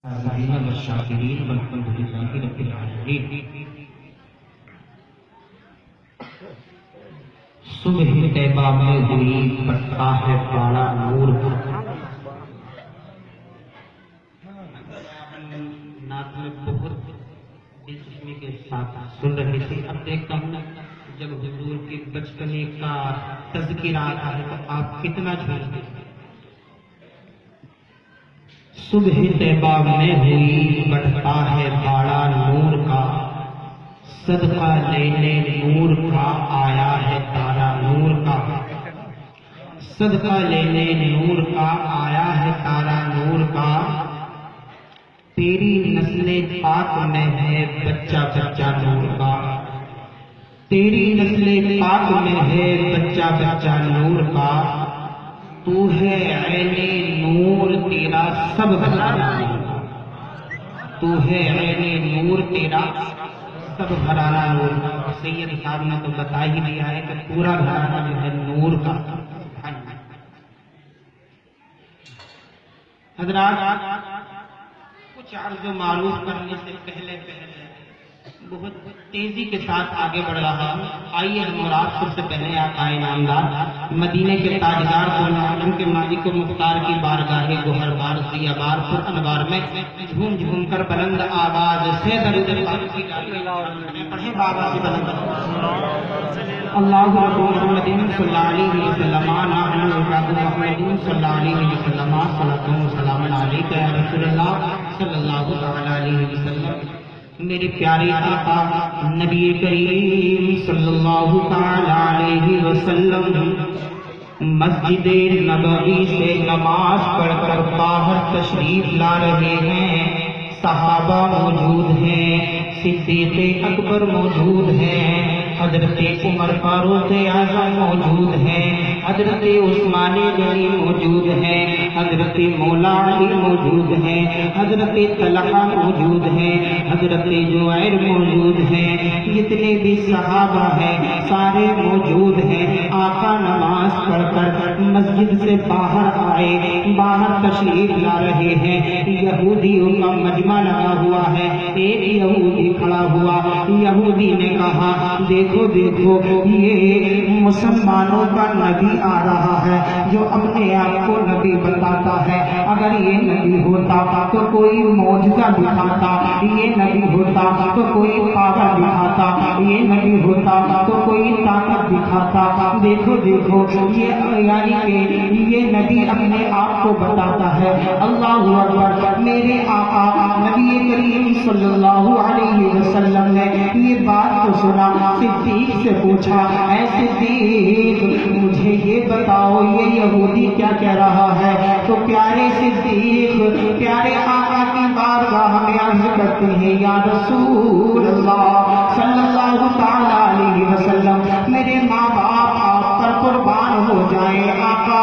والشاکرین والحمد للہ رب العالمین۔ صبح طیبہ میں ہوئی پڑتا ہے بڑا نور، نعت میں بہت دلچسپی کے ساتھ سن رہے تھے۔ اب دیکھتا ہوں جب حضور کے بچپنے کا تذکرہ آتا ہے تو آپ کتنا جھومتے ہیں۔ صبح طیبہ میں ہوئی بڑھتا ہے باڑا نور کا، صدقہ لینے نور کا آیا ہے تارا نور کا، صدقہ لینے نور کا آیا ہے تارا نور کا، تیری نسل پاک میں ہے بچہ بچہ نور کا، تیری نسل پاک میں ہے بچہ بچہ نور کا، تو ہے عین نور تیرا سب گھرانہ نور کا، تو ہے عین نور تیرا سب گھرانہ نور کا۔ سید صاحب نے تو بتا ہی دیا ہے کہ پورا گھرانہ جو ہے نور کا۔ حضرات، کچھ عرض و معروف کرنے سے پہلے بہت تیزی کے ساتھ آگے بڑھ رہا ہوں۔ آئیے مراد سب سے پہلے آقا انعامدار مدینے کے تاجدار عالم کے مالک و مختار کی بارگاہ گوہر بار سیابار پر انوار میں جھوم جھوم کر بلند آواز سے درود پاک کی پڑھیں بابا سے بلند اللہ محمد صلی اللہ علیہ وسلم محمد صلی اللہ علیہ وسلم صلاۃ و سلام علیک یا رسول اللہ صلی اللہ علیہ وسلم۔ میرے پیارے آقا نبی کریم صلی اللہ تعالی علیہ وسلم مسجد نبوی سے نماز پڑھ کر باہر تشریف لا رہے ہیں۔ صحابہ موجود ہیں، صدیق اکبر موجود ہیں، حضرت عمر فاروق اعظم موجود ہیں، حضرت عثمان غنی موجود ہیں، حضرت مولا علی موجود ہیں، حضرت طلحہ موجود ہیں، حضرت زبیر موجود ہیں، جتنے بھی صحابہ ہیں سارے موجود ہیں۔ آقا نماز پڑھ کر مسجد سے باہر آئے، باہر تشریف لا رہے ہیں۔ یہودیوں کا مجمع لگا ہوا ہے، ایک یہودی کھڑا ہوا، یہودی نے کہا دیکھو دیکھو یہ مسلمانوں کا نبی آ رہا ہے جو اپنے آپ کو نبی بتاتا ہے۔ اگر یہ نبی ہوتا تو کوئی معجزہ دکھاتا، یہ نبی ہوتا تو کوئی پاور دکھاتا، یہ نبی ہوتا تو کوئی طاقت دکھاتا۔ دیکھو دیکھو یعنی کہ یہ نبی اپنے آپ کو بتاتا ہے۔ اللہ اکبر۔ میرے آقا نبی کریم صلی اللہ علیہ وسلم نے یہ بات تو سنا، صدیق سے پوچھا اے صدیق مجھے یہ بتاؤ یہ یہودی کیا کہہ رہا ہے؟ تو پیارے صدیق پیارے آقا کی بارگاہ میں عرض کرتے ہیں یا رسول اللہ صلی اللہ تعالی علیہ وسلم میرے ماں باپ آپ پر قربان ہو جائیں، آقا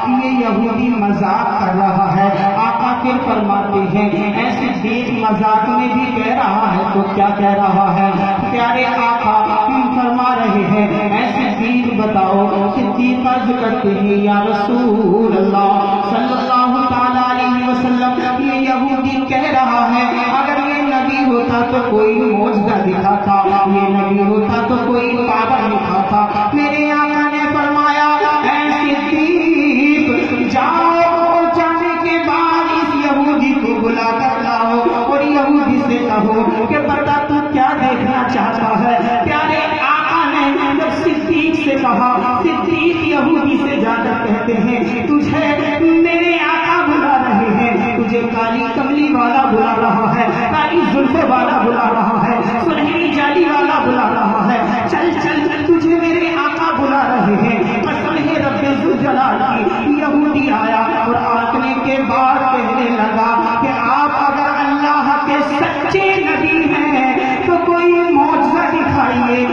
یہ یہودی مذاق کر رہا ہے۔ آقا پھر فرماتے ہیں اے صدیق مذاق میں بھی کہہ رہا ہے تو کیا کہہ رہا ہے؟ پیارے آقا فرما رہے ہیں اے صدیق بتاؤ۔ صدیق عرض کرتے ہیں یا رسول اللہ صلی اللہ تعالی علیہ وسلم یہ یہودی کہہ رہا ہے اگر یہ نبی ہوتا تو کوئی معجزہ دکھاتا، یہ نبی ہوتا تو کوئی پاور دکھاتا۔ میرے آقا نے فرمایا اے صدیق جاؤ، اور جانے کے بعد اس یہودی کو بلا کر لاؤ اور یہودی سے کہو کہ بتا تو کیا دیکھنا چاہتا ہے۔ پیارے آقا نے جب صدیق سے کہا، صدیق یہودی سے جا کر کہتے ہیں تجھے میرے آقا بلا رہے ہیں، تجھے کالی کملی والا بلا رہا ہے، کالی زلفوں والا بلا رہا ہے، سنہری جالی والا بلا رہا ہے، چل چل تجھے میرے آقا بلا رہے ہیں۔ قسم ہے رب ذوالجلال کی، یہودی آیا اور آنے کے بعد کہنے لگا کہ آپ اگر اللہ کے سچے نبی ہیں تو کوئی معجزہ دکھائیے۔